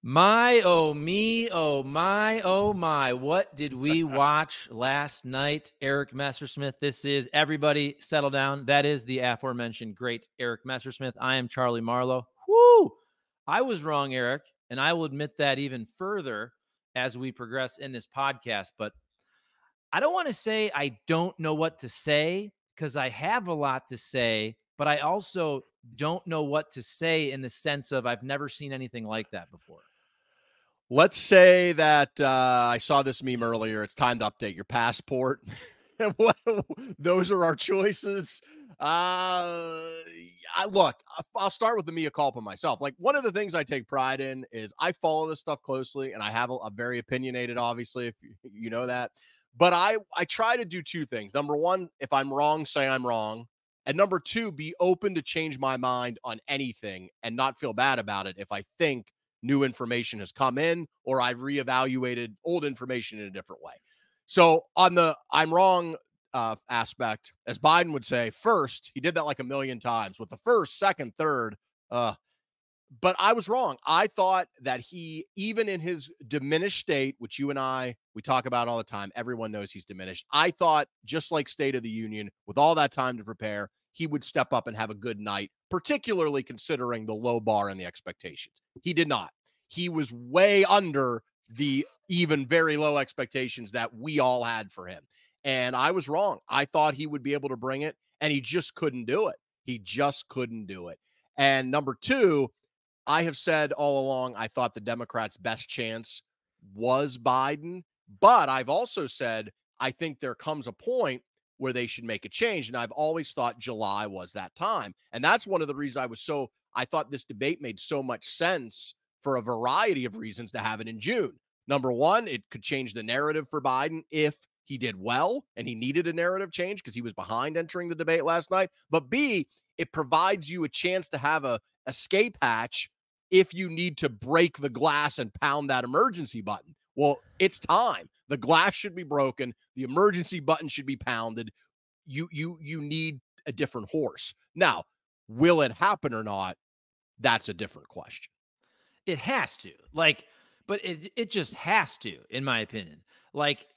My, oh me, oh my, oh my. What did we watch last night? Eric Messersmith. This is everybody settle down. That is the aforementioned great Eric Messersmith. I am Charlie Marlow. Woo! I was wrong, Eric, and I will admit that even further as we progress in this podcast. But I don't want to say I don't know what to say because I have a lot to say, but I also don't know what to say in the sense of I've never seen anything like that before. Let's say that I saw this meme earlier. It's time to update your passport. Those are our choices. Look, I'll start with the mea culpa myself. Like, one of the things I take pride in is I follow this stuff closely, and I have a very opinionated, obviously, if you know that. But I try to do two things. Number one, if I'm wrong, say I'm wrong. And number two, be open to change my mind on anything and not feel bad about it if I think new information has come in or I've reevaluated old information in a different way. So on the I'm wrong aspect, as Biden would say, first, he did that like a million times with the first, second, third. But I was wrong. I thought that he, even in his diminished state, which you and we talk about all the time, everyone knows he's diminished. I thought, just like State of the Union, with all that time to prepare, he would step up and have a good night, particularly considering the low bar and the expectations. He did not. He was way under the even very low expectations that we all had for him. And I was wrong. I thought he would be able to bring it, and he just couldn't do it. He just couldn't do it. And number two, I have said all along, I thought the Democrats' best chance was Biden, but I've also said, I think there comes a point where they should make a change. And I've always thought July was that time. And that's one of the reasons I thought this debate made so much sense for a variety of reasons to have it in June. Number one, it could change the narrative for Biden if he did well and he needed a narrative change because he was behind entering the debate last night. But B, it provides you a chance to have a escape hatch if you need to break the glass and pound that emergency button. Well, it's time. The glass should be broken. The emergency button should be pounded. You need a different horse. Now, will it happen or not? That's a different question. It has to. But it just has to, in my opinion. Like,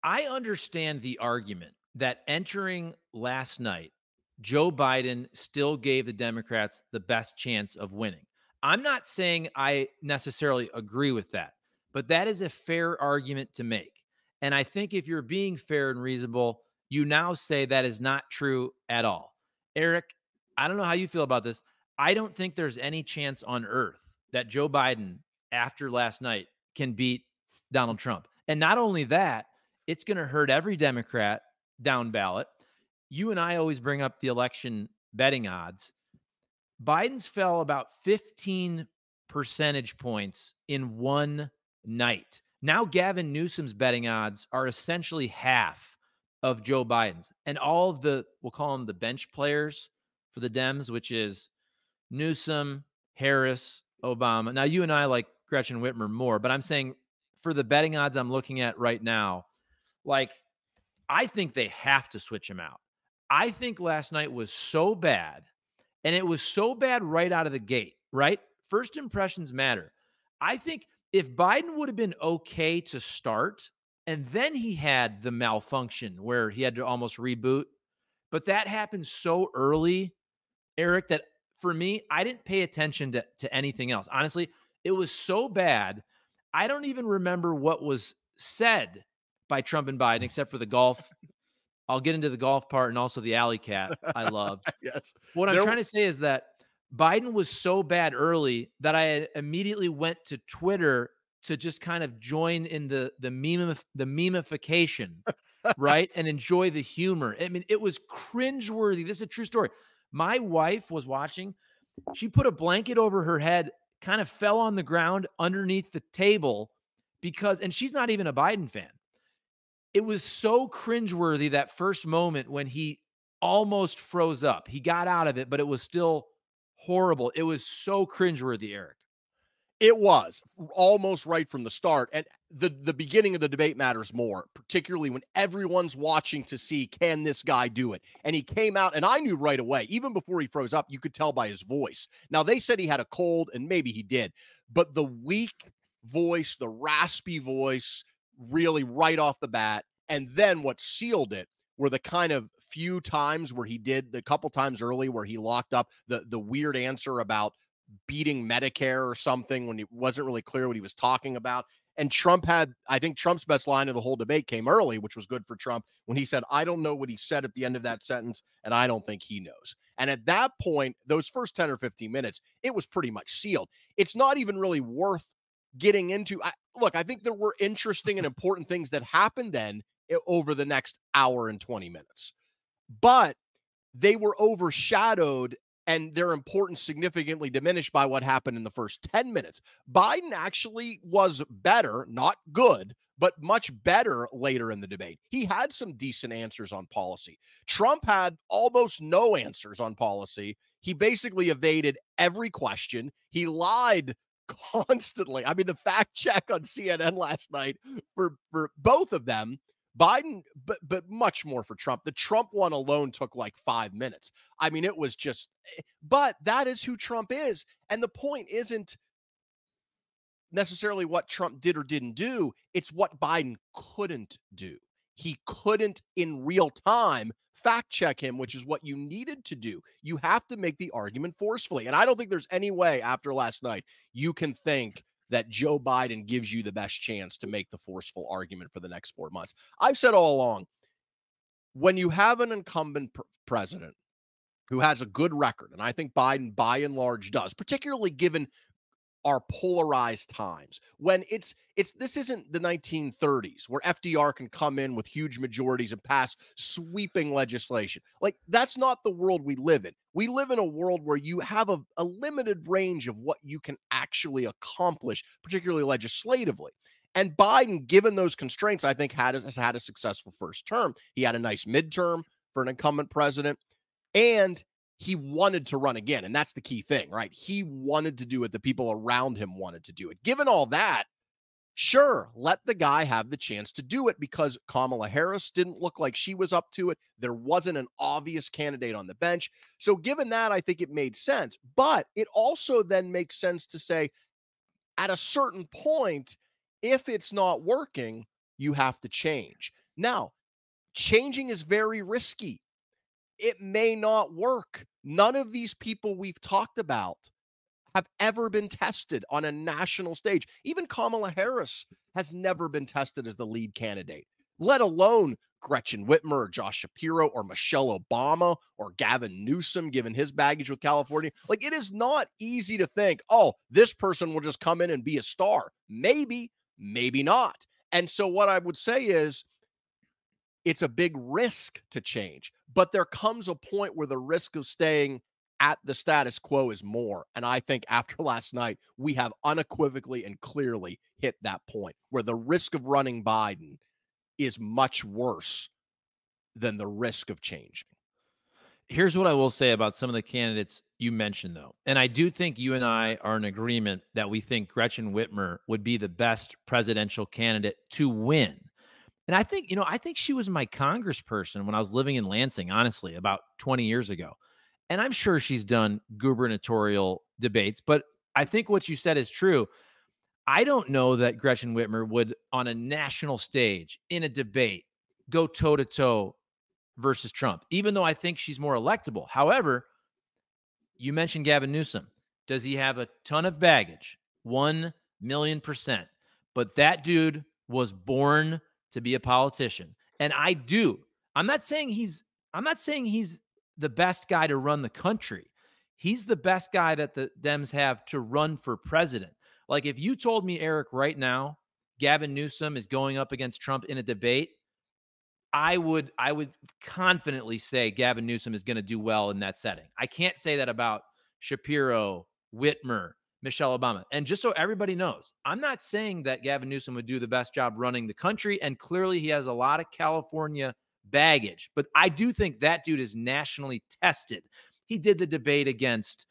I understand the argument that entering last night, Joe Biden still gave the Democrats the best chance of winning. I'm not saying I necessarily agree with that, but that is a fair argument to make. And I think if you're being fair and reasonable, you now say that is not true at all. Eric, I don't know how you feel about this. I don't think there's any chance on earth that Joe Biden, after last night, can beat Donald Trump. And not only that, it's going to hurt every Democrat down ballot. You and I always bring up the election betting odds. Biden's fell about 15 percentage points in one night. Now Gavin Newsom's betting odds are essentially half of Joe Biden's. And all of we'll call them the bench players for the Dems, which is Newsom, Harris, Obama. Now, you and I like Gretchen Whitmer more, but I'm saying for the betting odds I'm looking at right now, I think they have to switch him out. I think last night was so bad, and it was so bad right out of the gate, right? First impressions matter. I think if Biden would have been okay to start, and then he had the malfunction where he had to almost reboot, but that happened so early, Eric, that for me, I didn't pay attention to anything else. Honestly, it was so bad. I don't even remember what was said by Trump and Biden, except for the golf. I'll get into the golf part and also the alley cat I loved. Yes. What I'm trying to say is that Biden was so bad early that I immediately went to Twitter to just kind of join in the memification, right? And enjoy the humor. I mean, it was cringeworthy. This is a true story. My wife was watching. She put a blanket over her head, kind of fell on the ground underneath the table and she's not even a Biden fan. It was so cringeworthy that first moment when he almost froze up. He got out of it, but it was still horrible. It was so cringeworthy, Eric. It was almost right from the start. And the beginning of the debate matters more, particularly when everyone's watching to see, can this guy do it? And he came out, and I knew right away, even before he froze up, you could tell by his voice. Now, they said he had a cold, and maybe he did, but the weak voice, the raspy voice, really right off the bat. And then what sealed it were the kind of few times where he did, the couple times early where he locked up the weird answer about beating Medicare or something when it wasn't really clear what he was talking about. And Trump had, I think Trump's best line of the whole debate came early, which was good for Trump, when he said, I don't know what he said at the end of that sentence, and I don't think he knows. And at that point, those first 10 or 15 minutes, it was pretty much sealed. It's not even really worth getting into. Look, I think there were interesting and important things that happened then over the next hour and 20 minutes. But they were overshadowed and their importance significantly diminished by what happened in the first 10 minutes. Biden actually was better, not good, but much better later in the debate. He had some decent answers on policy. Trump had almost no answers on policy. He basically evaded every question. He lied constantly. I mean, the fact check on CNN last night for both of them, Biden, but much more for Trump. The Trump one alone took like 5 minutes. I mean, it was just, but that is who Trump is. And the point isn't necessarily what Trump did or didn't do. It's what Biden couldn't do. He couldn't in real time fact check him, which is what you needed to do. You have to make the argument forcefully. And I don't think there's any way after last night you can think that Joe Biden gives you the best chance to make the forceful argument for the next 4 months. I've said all along, when you have an incumbent president who has a good record, and I think Biden by and large does, particularly given our polarized times, when this isn't the 1930s where FDR can come in with huge majorities and pass sweeping legislation. Like, that's not the world we live in. We live in a world where you have a limited range of what you can actually accomplish, particularly legislatively. And Biden, given those constraints, I think has had a successful first term. He had a nice midterm for an incumbent president, and he wanted to run again. And that's the key thing, right? He wanted to do it. The people around him wanted to do it. Given all that, sure, let the guy have the chance to do it, because Kamala Harris didn't look like she was up to it. There wasn't an obvious candidate on the bench. So given that, I think it made sense. But it also then makes sense to say, at a certain point, if it's not working, you have to change. Now, changing is very risky. It may not work. None of these people we've talked about have ever been tested on a national stage. Even Kamala Harris has never been tested as the lead candidate, let alone Gretchen Whitmer or Josh Shapiro or Michelle Obama or Gavin Newsom, given his baggage with California. Like, it is not easy to think, oh, this person will just come in and be a star. Maybe, maybe not. And so what I would say is, it's a big risk to change, but there comes a point where the risk of staying at the status quo is more. And I think after last night, we have unequivocally and clearly hit that point where the risk of running Biden is much worse than the risk of changing. Here's what I will say about some of the candidates you mentioned, though. And I do think you and I are in agreement that we think Gretchen Whitmer would be the best presidential candidate to win. And I think, I think she was my congressperson when I was living in Lansing, honestly, about 20 years ago. And I'm sure she's done gubernatorial debates, but I think what you said is true. I don't know that Gretchen Whitmer would, on a national stage, in a debate, go toe-to-toe versus Trump, even though I think she's more electable. However, you mentioned Gavin Newsom. Does he have a ton of baggage? 1,000,000%. But that dude was born to be a politician. And I do. I'm not saying he's the best guy to run the country. He's the best guy that the Dems have to run for president. Like, if you told me, Eric, right now, Gavin Newsom is going up against Trump in a debate, I would confidently say Gavin Newsom is going to do well in that setting. I can't say that about Shapiro, Whitmer, Michelle Obama. And just so everybody knows, I'm not saying that Gavin Newsom would do the best job running the country, and clearly he has a lot of California baggage, but I do think that dude is nationally tested. He did the debate against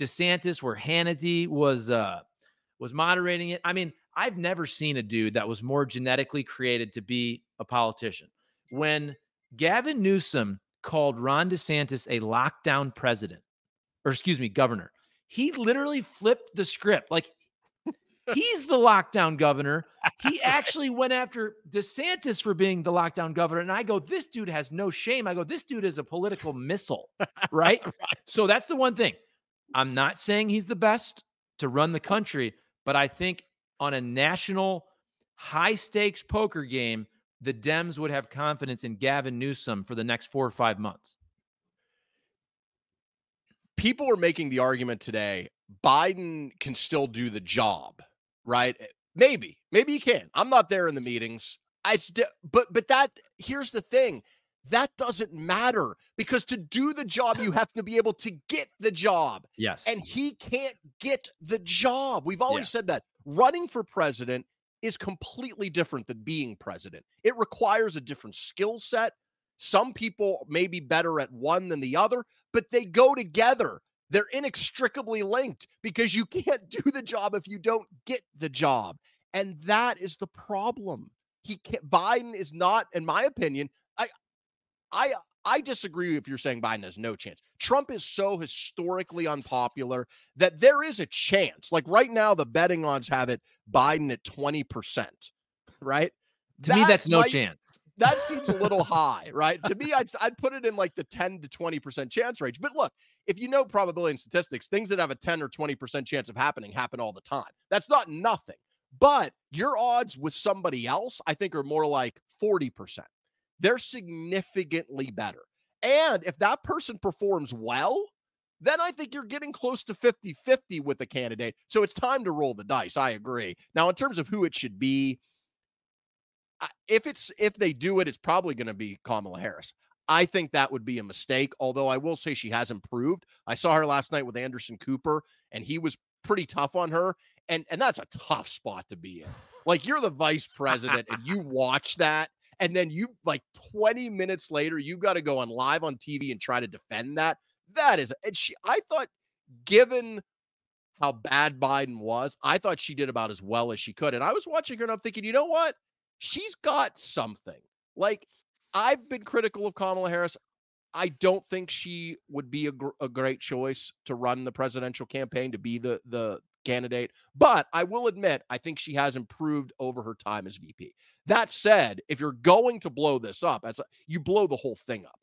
DeSantis, where Hannity was moderating it. I mean, I've never seen a dude that was more genetically created to be a politician. When Gavin Newsom called Ron DeSantis a lockdown president, or excuse me, governor, he literally flipped the script. Like, he's the lockdown governor. He actually went after DeSantis for being the lockdown governor. And I go, this dude has no shame. I go, this dude is a political missile, right? Right. So that's the one thing. I'm not saying he's the best to run the country, but I think on a national high stakes poker game, the Dems would have confidence in Gavin Newsom for the next 4 or 5 months. People are making the argument today, Biden can still do the job, right? Maybe he can. I'm not there in the meetings. But that, here's the thing. That doesn't matter, because to do the job, you have to be able to get the job. Yes. And he can't get the job. We've always said that running for president is completely different than being president. It requires a different skill set. Some people may be better at one than the other, but they go together. They're inextricably linked, because you can't do the job if you don't get the job. And that is the problem. Biden is not, in my opinion, I disagree if you're saying Biden has no chance. Trump is so historically unpopular that there is a chance. Like right now, the betting odds have it Biden at 20%, right? To me, that's no chance. That seems a little high, right? To me, I'd put it in like the 10 to 20% chance range. But look, if you know probability and statistics, things that have a 10 or 20% chance of happening happen all the time. That's not nothing. But your odds with somebody else, I think, are more like 40%. They're significantly better. And if that person performs well, then I think you're getting close to 50-50 with the candidate. So it's time to roll the dice. I agree. Now, in terms of who it should be, if they do it, it's probably going to be Kamala Harris. I think that would be a mistake, although I will say she has improved. I saw her last night with Anderson Cooper, and he was pretty tough on her. And that's a tough spot to be in. Like, you're the vice president, and you watch that, and then you, like, 20 minutes later, you got to go on live on TV and try to defend that. That is, and I thought, given how bad Biden was, I thought she did about as well as she could. And I was watching her, and I'm thinking, you know what? She's got something. Like, I've been critical of Kamala Harris. I don't think she would be a great choice to run the presidential campaign, to be the candidate. But I will admit, I think she has improved over her time as VP. That said, if you're going to blow this up, you blow the whole thing up.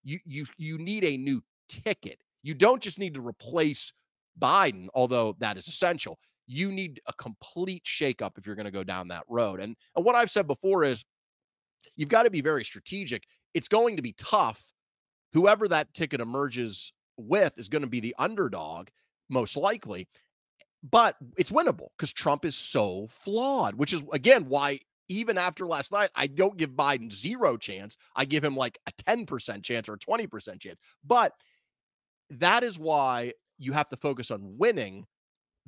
You need a new ticket. You don't just need to replace Biden, although that is essential. You need a complete shakeup if you're going to go down that road. And what I've said before is, you've got to be very strategic. It's going to be tough. Whoever that ticket emerges with is going to be the underdog, most likely. But it's winnable because Trump is so flawed, which is, again, why even after last night, I don't give Biden zero chance. I give him like a 10% chance or a 20% chance. But that is why you have to focus on winning.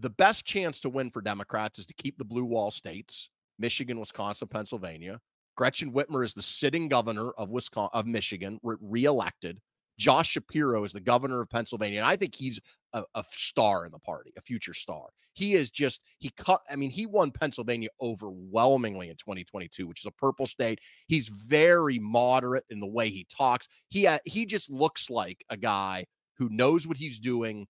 The best chance to win for Democrats is to keep the blue wall states, Michigan, Wisconsin, Pennsylvania. Gretchen Whitmer is the sitting governor of Michigan, reelected. Josh Shapiro is the governor of Pennsylvania. And I think he's a star in the party, a future star. He is just, he won Pennsylvania overwhelmingly in 2022, which is a purple state. He's very moderate in the way he talks. He just looks like a guy who knows what he's doing,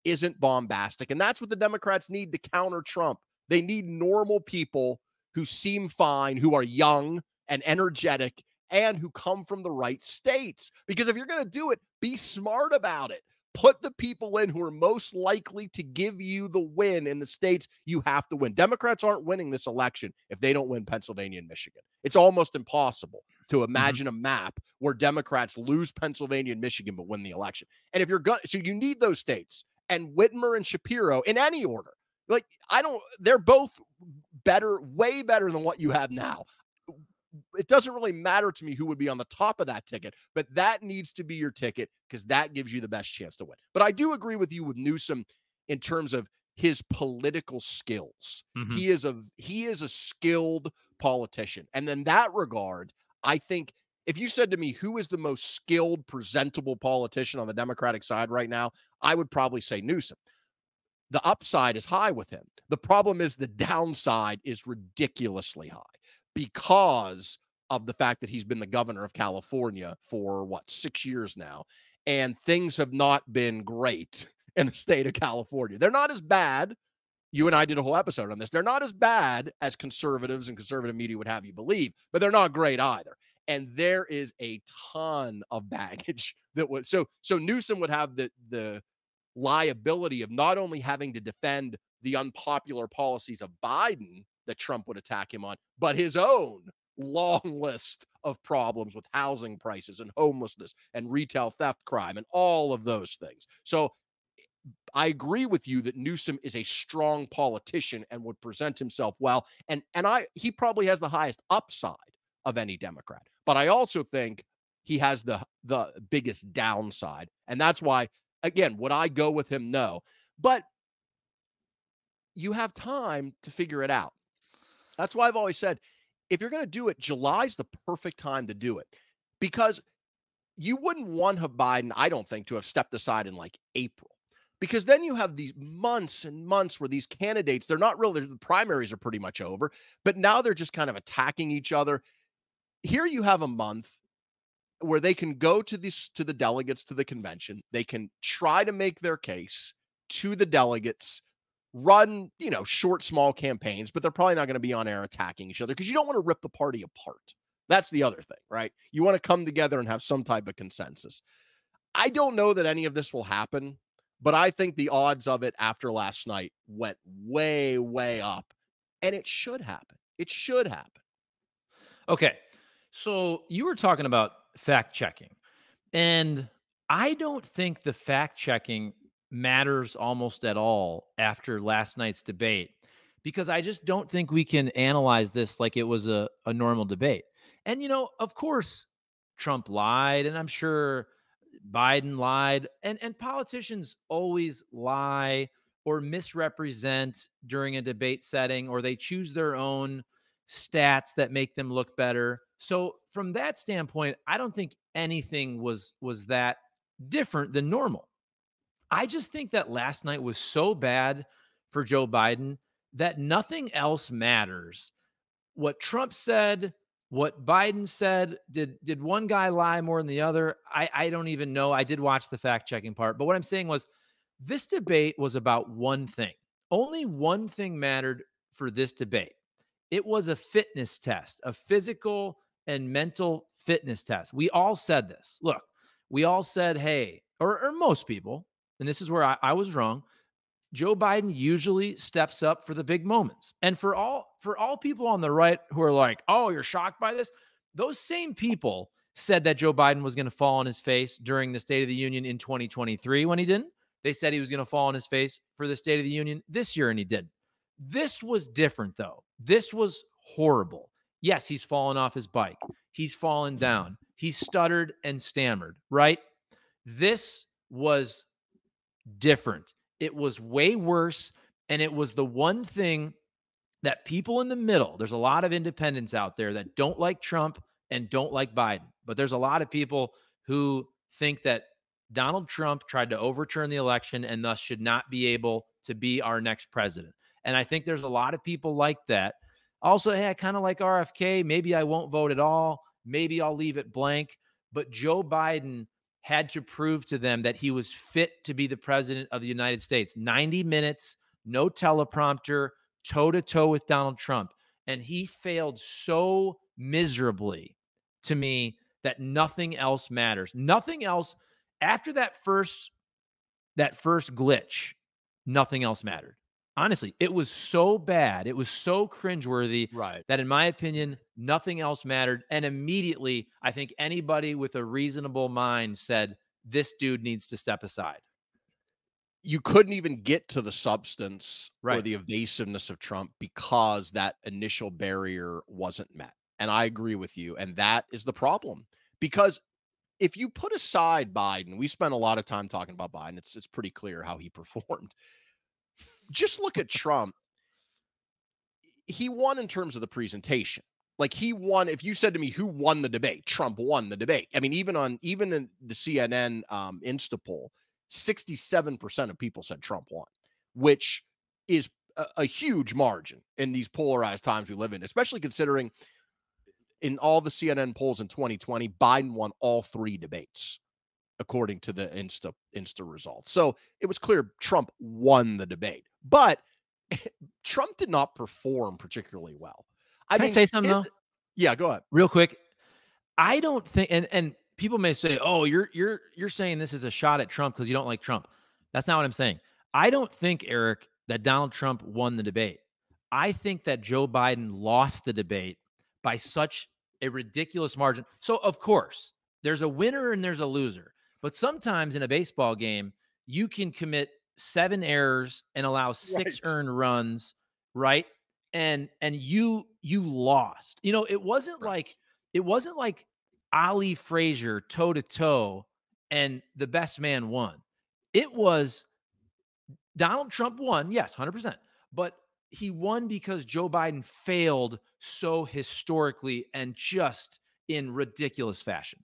isn't bombastic. And that's what the Democrats need to counter Trump. They need normal people who seem fine, who are young and energetic, and who come from the right states. Because if you're going to do it, be smart about it. Put the people in who are most likely to give you the win in the states you have to win. Democrats aren't winning this election if they don't win Pennsylvania and Michigan. It's almost impossible to imagine a map where Democrats lose Pennsylvania and Michigan but win the election. And if you're going, so you need those states. And Whitmer and Shapiro, in any order, they're both better, way better than what you have now. It doesn't really matter to me who would be on the top of that ticket, but that needs to be your ticket because that gives you the best chance to win. But I do agree with you with Newsom in terms of his political skills. Mm-hmm. He is a skilled politician. And in that regard, I think if you said to me, who is the most skilled, presentable politician on the Democratic side right now, I would probably say Newsom. the upside is high with him. The problem is the downside is ridiculously high because of the fact that he's been the governor of California for what, 6 years now, and things have not been great in the state of California. They're not as bad. You and I did a whole episode on this. They're not as bad as conservatives and conservative media would have you believe, but they're not great either. And there is a ton of baggage that would so Newsom would have the liability of not only having to defend the unpopular policies of Biden that Trump would attack him on, but his own long list of problems with housing prices and homelessness and retail theft crime and all of those things. So I agree with you that Newsom is a strong politician and would present himself well. And he probably has the highest upside of any Democrat. But I also think he has the biggest downside. And that's why, again, would I go with him? No. But you have time to figure it out. That's why I've always said, if you're going to do it, July's the perfect time to do it. Because you wouldn't want Biden, I don't think, to have stepped aside in like April. Because then you have these months and months where these candidates, they're not really, the primaries are pretty much over, but now they're just kind of attacking each other. Here you have a month where they can go to the delegates to the convention. They can try to make their case to the delegates, run, short, small campaigns, but they're probably not going to be on air attacking each other because you don't want to rip the party apart. That's the other thing, right? You want to come together and have some type of consensus. I don't know that any of this will happen, but I think the odds of it after last night went way, way up, and it should happen. It should happen. Okay. So you were talking about fact checking, and I don't think the fact checking matters almost at all after last night's debate, because I just don't think we can analyze this like it was a normal debate. And, of course, Trump lied, and I'm sure Biden lied, and politicians always lie or misrepresent during a debate setting, or they choose their own stats that make them look better. So from that standpoint, I don't think anything was that different than normal. I just think that last night was so bad for Joe Biden that nothing else matters. What Trump said, what Biden said, did one guy lie more than the other? I don't even know. I did watch the fact checking part, but what I'm saying was this debate was about one thing. Only one thing mattered for this debate. It was a fitness test, a physical and mental fitness test. We all said this. Look, we all said, hey, or most people, and this is where I was wrong, Joe Biden usually steps up for the big moments. And for all people on the right who are like, "Oh, you're shocked by this?" Those same people said that Joe Biden was going to fall on his face during the State of the Union in 2023 when he didn't. They said he was going to fall on his face for the State of the Union this year and he didn't. This was different though. This was horrible. Yes, he's fallen off his bike. He's fallen down. He stuttered and stammered, right? This was different. It was way worse. And it was the one thing that people in the middle, there's a lot of independents out there that don't like Trump and don't like Biden. But there's a lot of people who think that Donald Trump tried to overturn the election and thus should not be able to be our next president. And I think there's a lot of people like that. Also, hey, I kind of like RFK. Maybe I won't vote at all. Maybe I'll leave it blank. But Joe Biden had to prove to them that he was fit to be the president of the United States. 90 minutes, no teleprompter, toe-to-toe with Donald Trump. And he failed so miserably to me that nothing else matters. Nothing else. After that first glitch, nothing else mattered. Honestly, it was so bad. It was so cringeworthy that, in my opinion, nothing else mattered. And immediately, I think anybody with a reasonable mind said, this dude needs to step aside. You couldn't even get to the substance or the evasiveness of Trump because that initial barrier wasn't met. And I agree with you. And that is the problem. Because if you put aside Biden, we spent a lot of time talking about Biden. It's pretty clear how he performed. Just look at Trump. He won in terms of the presentation. Like he won. If you said to me, who won the debate? Trump won the debate. I mean, even in the CNN Insta poll, 67% of people said Trump won. which is a huge margin in these polarized times we live in, especially considering in all the CNN polls in 2020, Biden won all 3 debates, according to the Insta results. So it was clear Trump won the debate, but Trump did not perform particularly well. I Can I mean, say something though? yeah, go ahead. Real quick. I don't think, and people may say, "Oh, you're saying this is a shot at Trump because you don't like Trump." That's not what I'm saying. I don't think, Eric, that Donald Trump won the debate. I think that Joe Biden lost the debate by such a ridiculous margin. So, of course, there's a winner and there's a loser. But sometimes in a baseball game, you can commit 7 errors and allow 6 Right. earned runs, right? And you lost. Right. It wasn't like Ali Frazier toe to toe and the best man won. It was Donald Trump won, yes, 100%. But he won because Joe Biden failed so historically and just in ridiculous fashion.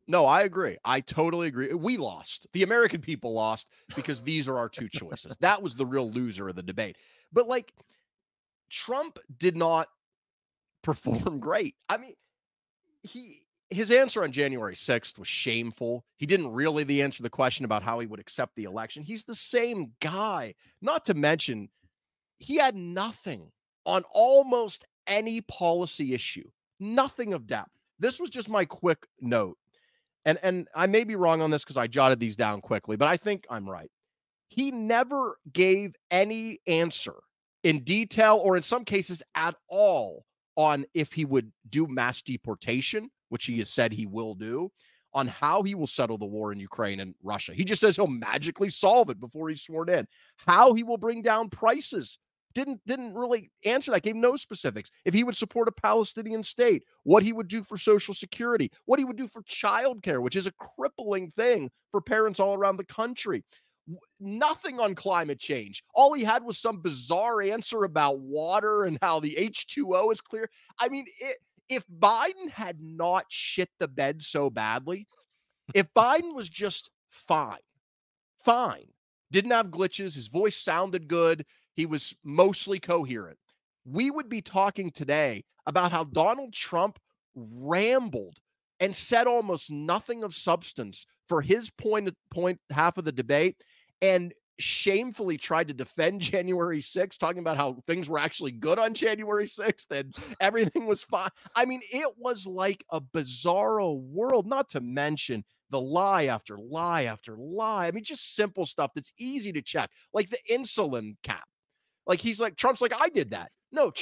No, I agree. I totally agree. We lost. The American people lost because these are our 2 choices. That was the real loser of the debate. But like Trump did not perform great. I mean, his answer on January 6th was shameful. He didn't really answer the question about how he would accept the election. He's the same guy. Not to mention, he had nothing on almost any policy issue. Nothing of depth. This was just my quick note. And I may be wrong on this because I jotted these down quickly, but I think I'm right. He never gave any answer in detail or in some cases at all on if he would do mass deportation, which he has said he will do, on how he will settle the war in Ukraine and Russia. He just says he'll magically solve it before he's sworn in. How he will bring down prices. Didn't really answer that, gave no specifics. If he would support a Palestinian state, what he would do for Social Security, what he would do for childcare, which is a crippling thing for parents all around the country. Nothing on climate change. All he had was some bizarre answer about water and how the H2O is clear. I mean, if Biden had not shit the bed so badly, if Biden was just fine, didn't have glitches, his voice sounded good, he was mostly coherent, we would be talking today about how Donald Trump rambled and said almost nothing of substance for his point half of the debate and shamefully tried to defend January 6th, talking about how things were actually good on January 6th and everything was fine. I mean, it was like a bizarro world, not to mention the lie after lie after lie. I mean, just simple stuff that's easy to check, like the insulin cap. Like he's like, Trump's like, I did that. No,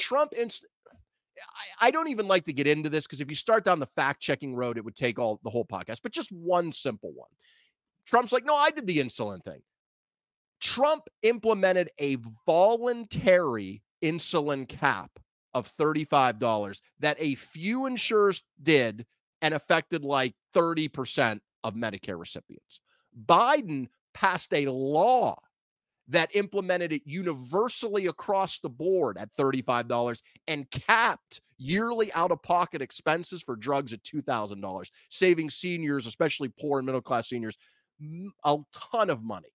I don't even like to get into this because if you start down the fact checking road, it would take the whole podcast, but just one simple one. Trump's like, no, I did the insulin thing. Trump implemented a voluntary insulin cap of $35 that a few insurers did and affected like 30% of Medicare recipients. Biden passed a law that implemented it universally across the board at $35 and capped yearly out-of-pocket expenses for drugs at $2,000, saving seniors, especially poor and middle-class seniors, a ton of money.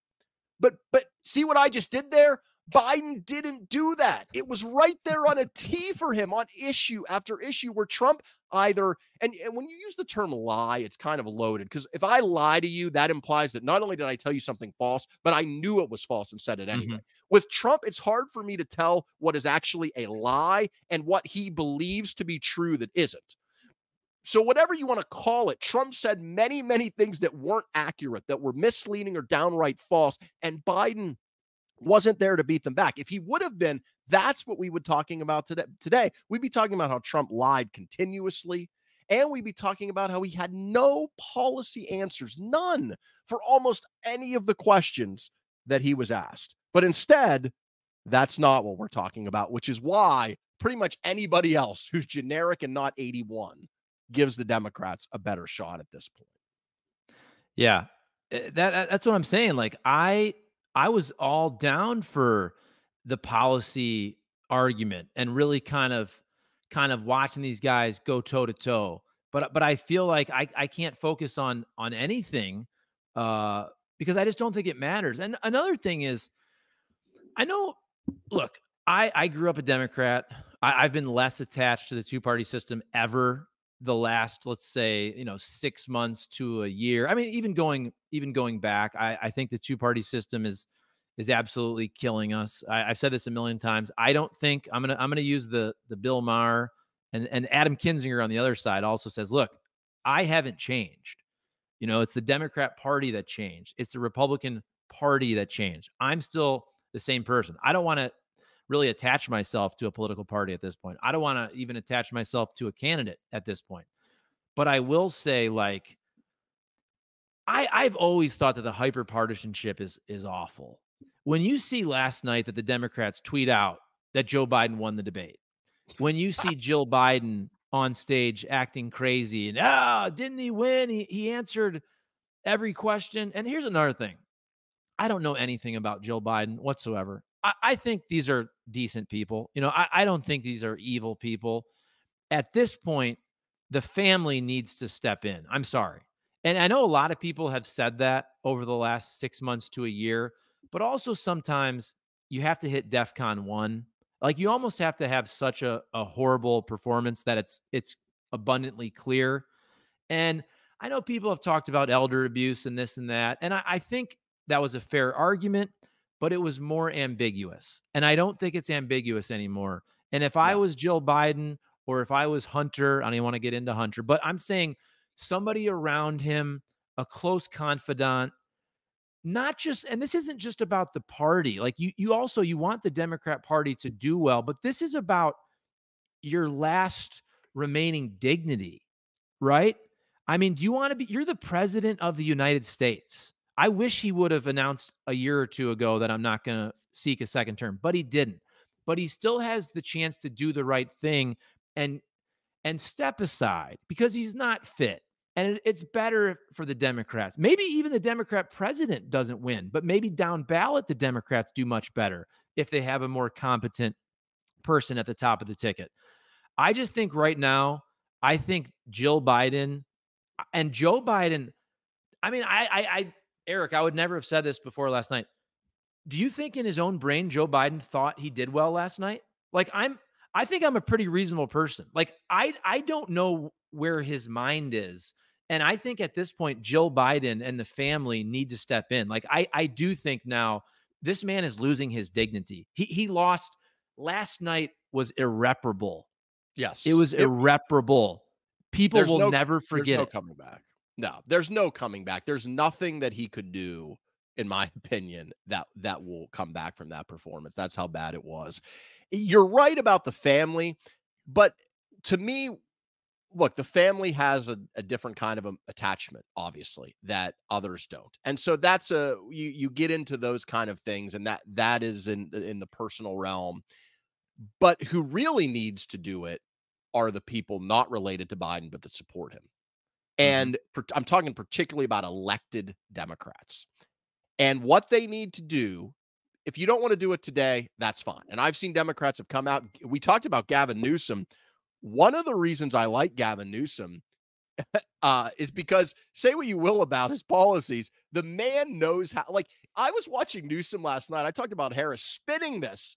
But see what I just did there? Biden didn't do that. It was right there on a tee for him on issue after issue where Trump either, and when you use the term lie, it's kind of loaded because if I lie to you, that implies that not only did I tell you something false, but I knew it was false and said it anyway. Mhm. With Trump, it's hard for me to tell what is actually a lie and what he believes to be true that isn't. So whatever you want to call it, Trump said many, many things that weren't accurate, that were misleading or downright false, and Biden wasn't there to beat them back. If he would have been, that's what we would be talking about today. We'd be talking about how Trump lied continuously, and we'd be talking about how he had no policy answers, none, for almost any of the questions that he was asked. But instead, that's not what we're talking about, which is why pretty much anybody else who's generic and not 81 gives the Democrats a better shot at this point. Yeah. That's what I'm saying. Like I was all down for the policy argument and really kind of watching these guys go toe to toe. But I feel like I can't focus on anything because I just don't think it matters. And another thing is I know. Look, I grew up a Democrat. I've been less attached to the two-party system ever the last, let's say, 6 months to a year. I mean, even going back, I think the two-party system is absolutely killing us. I've said this a million times. I don't think I'm gonna use the Bill Maher and Adam Kinzinger on the other side also says, look, I haven't changed. It's the Democrat Party that changed. It's the Republican Party that changed. I'm still the same person. I don't want to really attach myself to a political party at this point. I don't want to even attach myself to a candidate at this point. But I will say, like, I've always thought that the hyper partisanship is awful. When you see last night that the Democrats tweet out that Joe Biden won the debate, when you see Jill Biden on stage acting crazy and didn't he win? He answered every question. And here's another thing. I don't know anything about Jill Biden whatsoever. I think these are decent people. I don't think these are evil people. At this point, the family needs to step in. I'm sorry. And I know a lot of people have said that over the last 6 months to a year, but also sometimes you have to hit DEFCON 1. Like, you almost have to have such a horrible performance that it's abundantly clear. And I know people have talked about elder abuse and this and that. And I think that was a fair argument, but it was more ambiguous. And I don't think it's ambiguous anymore. And if I No. was Jill Biden or if I was Hunter, I don't even want to get into Hunter, but I'm saying somebody around him, a close confidant, not just, and this isn't just about the party. Like, you want the Democrat Party to do well, but this is about your last remaining dignity, right? I mean, do you want to be, you're the president of the United States. I wish he would have announced a year or two ago that I'm not going to seek a second term, but he didn't. But he still has the chance to do the right thing and step aside because he's not fit. And it's better for the Democrats. Maybe even the Democrat president doesn't win, but maybe down ballot the Democrats do much better if they have a more competent person at the top of the ticket. I just think right now, I think Jill Biden and Joe Biden. I mean, Eric, I would never have said this before last night. Do you think in his own brain, Joe Biden thought he did well last night? Like, I think I'm a pretty reasonable person. Like, I don't know where his mind is. And I think at this point, Jill Biden and the family need to step in. Like, I do think now this man is losing his dignity. He lost last night was irreparable. It Yes. was irreparable. People There's will no never there's forget no it. coming back. No, there's no coming back. There's nothing that he could do, in my opinion, that will come back from that performance. That's how bad it was. You're right about the family, but to me, look, the family has a different kind of attachment, obviously, that others don't. And so that's you get into those kind of things, and that is in the personal realm. But who really needs to do it are the people not related to Biden, but that support him. Mhm. And I'm talking particularly about elected Democrats. And what they need to do, if you don't want to do it today, that's fine. And I've seen Democrats have come out. We talked about Gavin Newsom. One of the reasons I like Gavin Newsom is because, say what you will about his policies, the man knows how. Like, I was watching Newsom last night. I talked about Harris spinning this,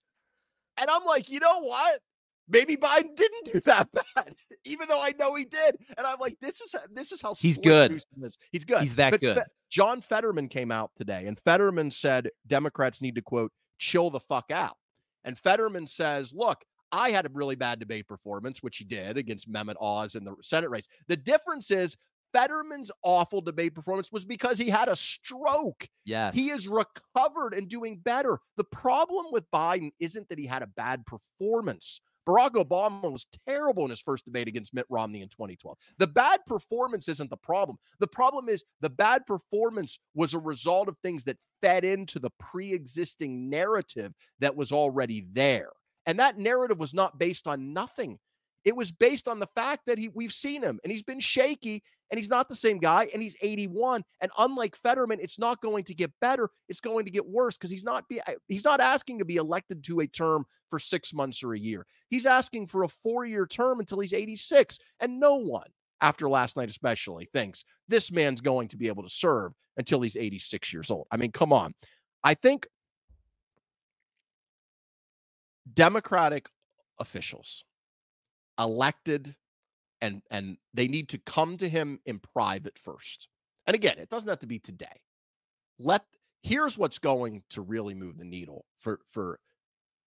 and I'm like, you know what? Maybe Biden didn't do that bad, even though I know he did. And I'm like, this is how He's slick good. Newsom is. He's good. He's that But good. John Fetterman came out today, and Fetterman said Democrats need to, quote, chill the fuck out. And Fetterman says, look, I had a really bad debate performance, which he did against Mehmet Oz in the Senate race. The difference is Fetterman's awful debate performance was because he had a stroke. He Yes. is recovered and doing better. The problem with Biden isn't that he had a bad performance. Barack Obama was terrible in his first debate against Mitt Romney in 2012. The bad performance isn't the problem. The problem is the bad performance was a result of things that fed into the pre-existing narrative that was already there. And that narrative was not based on nothing. It was based on the fact that we've seen him and he's been shaky and he's not the same guy and he's 81. And unlike Fetterman, it's not going to get better. It's going to get worse because he's not asking to be elected to a term for 6 months or a year. He's asking for a 4-year term until he's 86. And no one, after last night especially, thinks this man's going to be able to serve until he's 86 years old. I mean, come on. I think Democratic officials elected and they need to come to him in private first. And again, it doesn't have to be today. Let Here's what's going to really move the needle for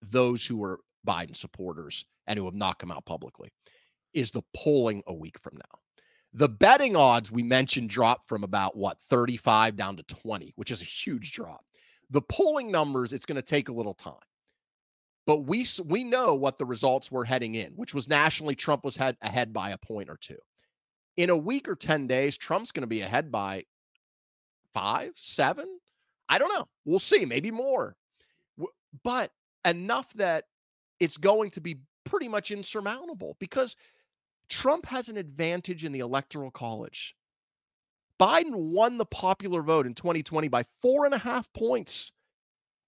those who are Biden supporters and who have not come out publicly is the polling a week from now. The betting odds we mentioned dropped from about 35 down to 20, which is a huge drop. The polling numbers, it's going to take a little time. But we know what the results were heading in, which was nationally Trump was ahead by a point or two. In a week or 10 days, Trump's going to be ahead by 5, 7. I don't know. We'll see, maybe more. But enough that it's going to be pretty much insurmountable because Trump has an advantage in the Electoral College. Biden won the popular vote in 2020 by 4.5 points.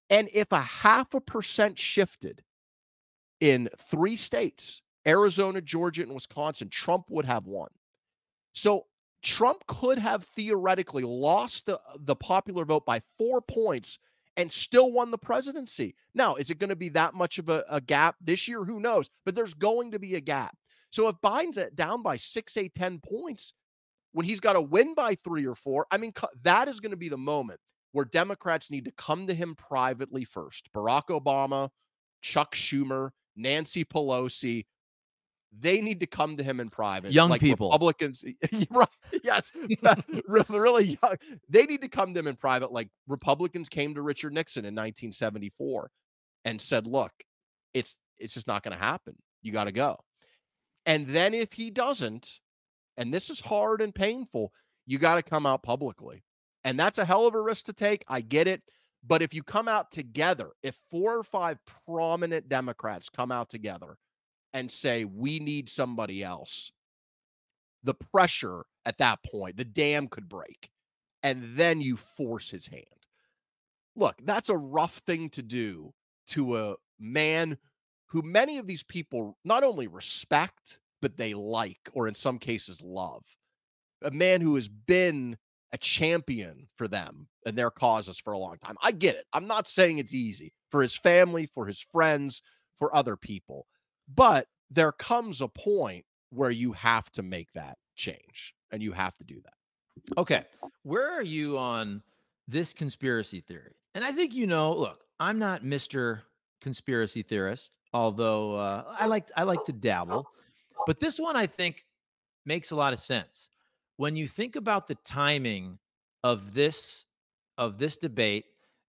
And if 0.5% shifted in 3 states, Arizona, Georgia, and Wisconsin, Trump would have won. So Trump could have theoretically lost the popular vote by 4 points and still won the presidency. Now, is it going to be that much of a gap this year? Who knows? But there's going to be a gap. So if Biden's down by 6, 8, 10 points, when he's got to win by 3 or 4, I mean, that is going to be the moment where Democrats need to come to him privately first. Barack Obama, Chuck Schumer, Nancy Pelosi, they need to come to him in private. Young like people. Republicans, right? Yes, really young. They need to come to him in private like Republicans came to Richard Nixon in 1974 and said, look, it's just not going to happen. You got to go. And then if he doesn't, and this is hard and painful, you got to come out publicly. And that's a hell of a risk to take. I get it. But if you come out together, if 4 or 5 prominent Democrats come out together and say, we need somebody else, the pressure at that point, the dam could break. And then you force his hand. Look, that's a rough thing to do to a man who many of these people not only respect, but they like, or in some cases love. A man who has been a champion for them and their causes for a long time. I get it. I'm not saying it's easy for his family, for his friends, for other people. But there comes a point where you have to make that change and you have to do that. Okay. Where are you on this conspiracy theory? And I think, look, I'm not Mr. Conspiracy Theorist, although I like to dabble. But this one I think makes a lot of sense. When you think about the timing of this debate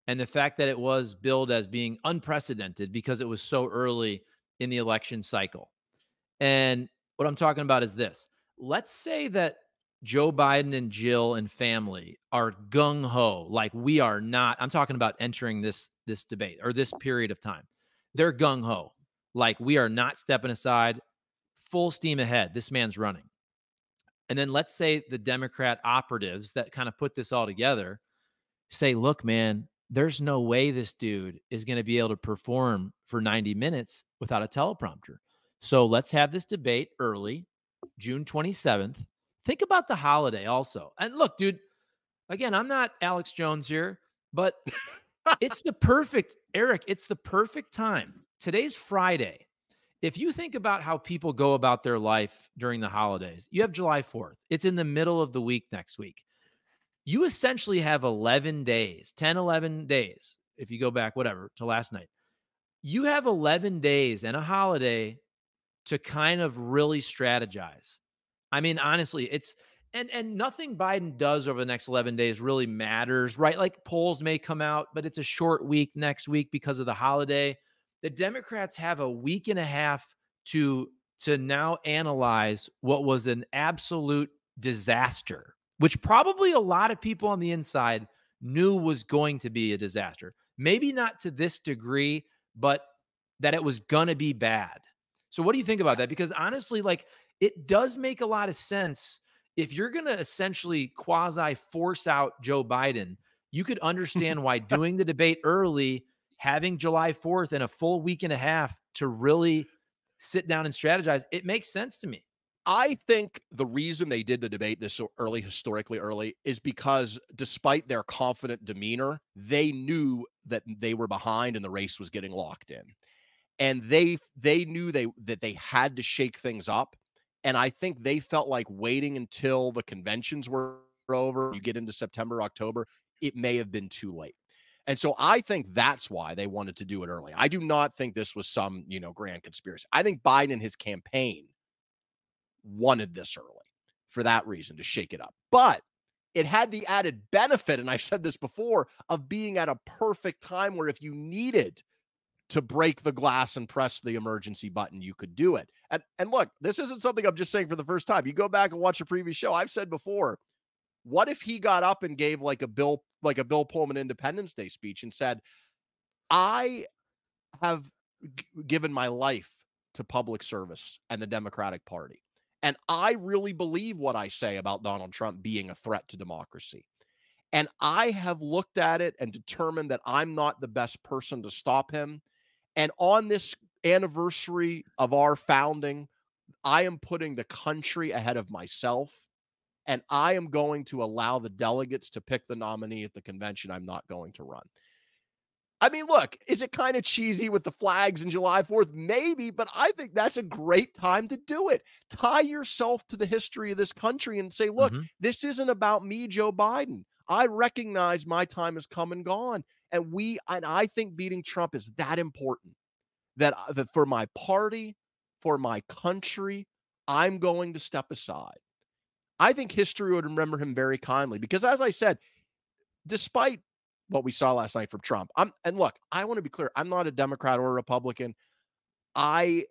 and the fact that it was billed as being unprecedented because it was so early in the election cycle. And what I'm talking about is this. Let's say that Joe Biden and Jill and family are gung ho, like we are not. I'm talking about entering this debate or this period of time. They're gung ho, like we are not stepping aside, full steam ahead. This man's running. And then let's say the Democrat operatives that kind of put this all together say, look, man, there's no way this dude is going to be able to perform for 90 minutes without a teleprompter. So let's have this debate early, June 27th. Think about the holiday also. And look, dude, again, I'm not Alex Jones here, but it's the perfect time. Today's Friday. If you think about how people go about their life during the holidays, you have July 4th. It's in the middle of the week next week. You essentially have 11 days, 10, 11 days, if you go back, whatever, to last night. You have 11 days and a holiday to kind of really strategize. I mean, honestly, it's and nothing Biden does over the next 11 days really matters, right? Like polls may come out, but it's a short week next week because of the holiday. The Democrats have a week and a half to now analyze what was an absolute disaster, which probably a lot of people on the inside knew was going to be a disaster. Maybe not to this degree, but that it was going to be bad. So what do you think about that? Because honestly, like it does make a lot of sense. If you're going to essentially quasi force out Joe Biden, you could understand why doing the debate early, having July 4th and a full week and a half to really sit down and strategize, it makes sense to me. I think the reason they did the debate this so early, historically early, is because despite their confident demeanor, they knew that they were behind and the race was getting locked in. and they knew that they had to shake things up, and I think they felt like waiting until the conventions were over, you get into September, October, it may have been too late. And so I think that's why they wanted to do it early. I do not think this was some, grand conspiracy. I think Biden and his campaign wanted this early for that reason, to shake it up. But it had the added benefit, and I've said this before, of being at a perfect time where if you needed to break the glass and press the emergency button, you could do it. And look, this isn't something I'm just saying for the first time. You go back and watch a previous show. I've said before, what if he got up and gave like a Bill Pullman Independence Day speech and said, I have given my life to public service and the Democratic Party. And I really believe what I say about Donald Trump being a threat to democracy. And I have looked at it and determined that I'm not the best person to stop him. And on this anniversary of our founding, I am putting the country ahead of myself. And I am going to allow the delegates to pick the nominee at the convention. I'm not going to run. I mean, look, is it kind of cheesy with the flags and July 4th? Maybe, but I think that's a great time to do it. Tie yourself to the history of this country and say, look, this isn't about me, Joe Biden. I recognize my time has come and gone. And I think beating Trump is that important that for my party, for my country, I'm going to step aside. I think history would remember him very kindly because, as I said, despite what we saw last night from Trump, and look, I want to be clear, I'm not a Democrat or a Republican. I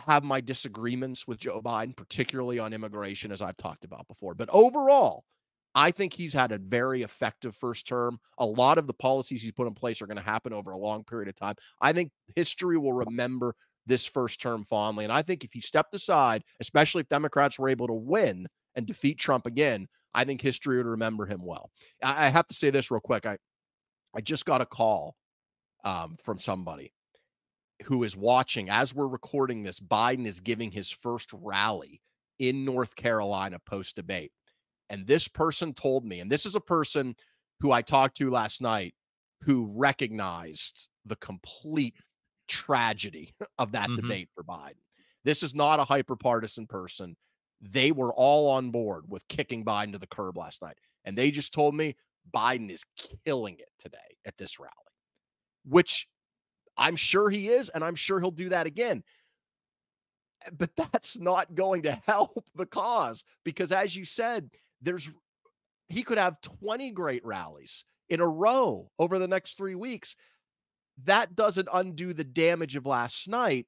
have my disagreements with Joe Biden, particularly on immigration, as I've talked about before. But overall, I think he's had a very effective first term. A lot of the policies he's put in place are going to happen over a long period of time. I think history will remember this first term fondly. And I think if he stepped aside, especially if Democrats were able to win and defeat Trump again, I think history would remember him well. I have to say this real quick. I just got a call from somebody who is watching. As we're recording this, Biden is giving his first rally in North Carolina post-debate. And this person told me, and this is a person who I talked to last night who recognized the complete tragedy of that debate for Biden. This is not a hyper-partisan person. They were all on board with kicking Biden to the curb last night. And they just told me Biden is killing it today at this rally, which I'm sure he is, and I'm sure he'll do that again. But that's not going to help the cause because, as you said, he could have 20 great rallies in a row over the next 3 weeks. That doesn't undo the damage of last night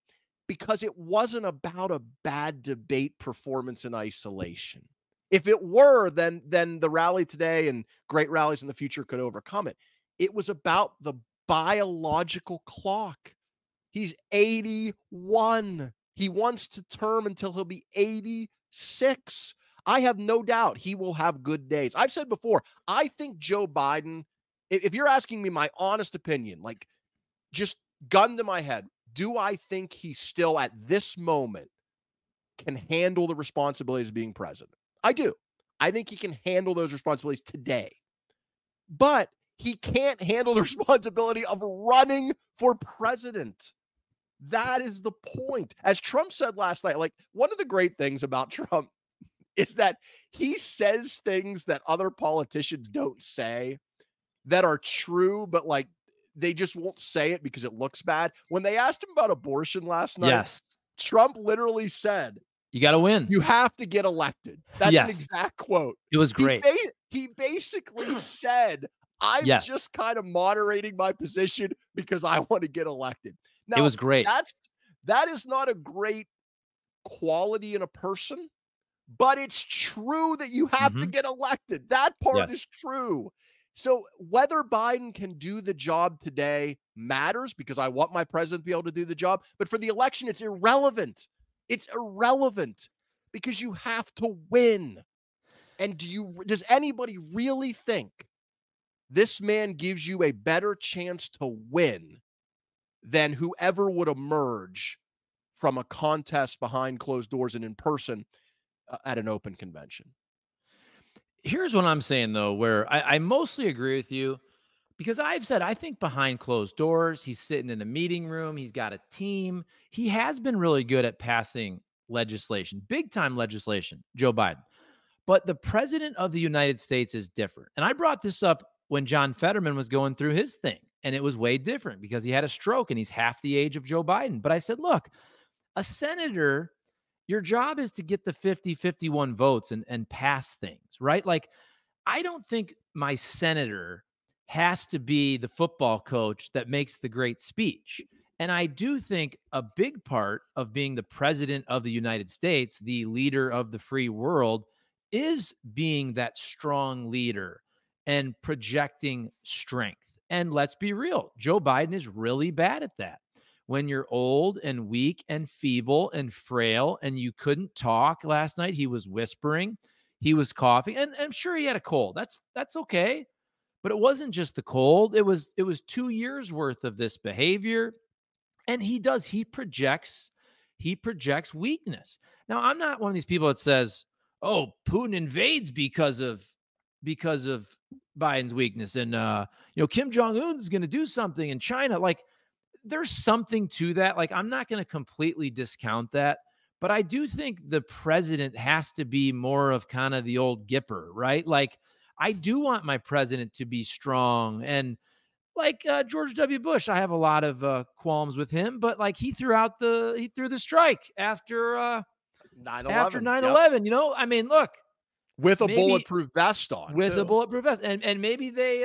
because it wasn't about a bad debate performance in isolation. If it were, then the rally today and great rallies in the future could overcome it. It was about the biological clock. He's 81. He wants to term until he'll be 86. I have no doubt he will have good days. I've said before, I think Joe Biden, if you're asking me my honest opinion, like just gun to my head, do I think he still at this moment can handle the responsibilities of being president? I do. I think he can handle those responsibilities today. But he can't handle the responsibility of running for president. That is the point. As Trump said last night, like one of the great things about Trump is that he says things that other politicians don't say that are true, but like they just won't say it because it looks bad. When they asked him about abortion last night, Trump literally said, you got to win. You have to get elected. That's an exact quote. It was great. He basically said, I'm just kind of moderating my position because I want to get elected. Now, it was great. That is not a great quality in a person, but it's true that you have to get elected. That part is true. So whether Biden can do the job today matters because I want my president to be able to do the job. But for the election, it's irrelevant. It's irrelevant because you have to win. And does anybody really think this man gives you a better chance to win than whoever would emerge from a contest behind closed doors and in person at an open convention? Here's what I'm saying, though, where I mostly agree with you Because I've said, I think behind closed doors, he's sitting in a meeting room, he's got a team. He has been really good at passing legislation, big time legislation, Joe Biden. But the president of the United States is different. And I brought this up when John Fetterman was going through his thing, and it was way different because he had a stroke and he's half the age of Joe Biden. But I said, look, a senator, your job is to get the 50-51 votes and pass things, right? Like, I don't think my senator has to be the football coach that makes the great speech. And I do think a big part of being the president of the United States, the leader of the free world, is being that strong leader and projecting strength. And let's be real, Joe Biden is really bad at that. When you're old and weak and feeble and frail and you couldn't talk last night, he was whispering, he was coughing, and I'm sure he had a cold. That's okay. But it wasn't just the cold. It was 2 years worth of this behavior. And he projects weakness. Now, I'm not one of these people that says, "Oh, Putin invades because of Biden's weakness and Kim Jong Un's going to do something in China." Like, there's something to that. Like, I'm not going to completely discount that, but I do think the president has to be more of kind of the old Gipper, right? Like, I do want my president to be strong and like George W. Bush. I have a lot of qualms with him, but like he threw the strike after 9/11. Yep. 9/11. I mean, look, With a maybe bulletproof vest on, with a too. bulletproof vest. And maybe they,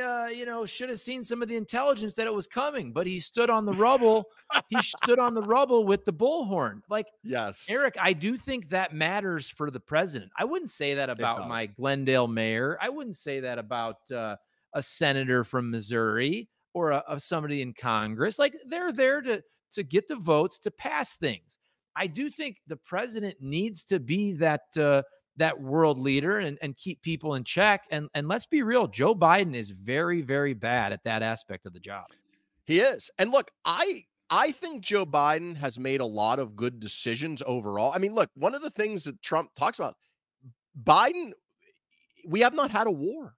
should have seen some of the intelligence that it was coming, but he stood on the rubble. He stood on the rubble with the bullhorn. Like, Yes, Eric, I do think that matters for the president. I wouldn't say that it about does. my Glendale mayor. I wouldn't say that about a senator from Missouri or somebody in Congress. Like, they're there to get the votes to pass things. I do think the president needs to be that world leader and keep people in check. And let's be real, Joe Biden is very, very bad at that aspect of the job. He is. And look, I think Joe Biden has made a lot of good decisions overall. I mean, look, one of the things that Trump talks about, Biden, we have not had a war.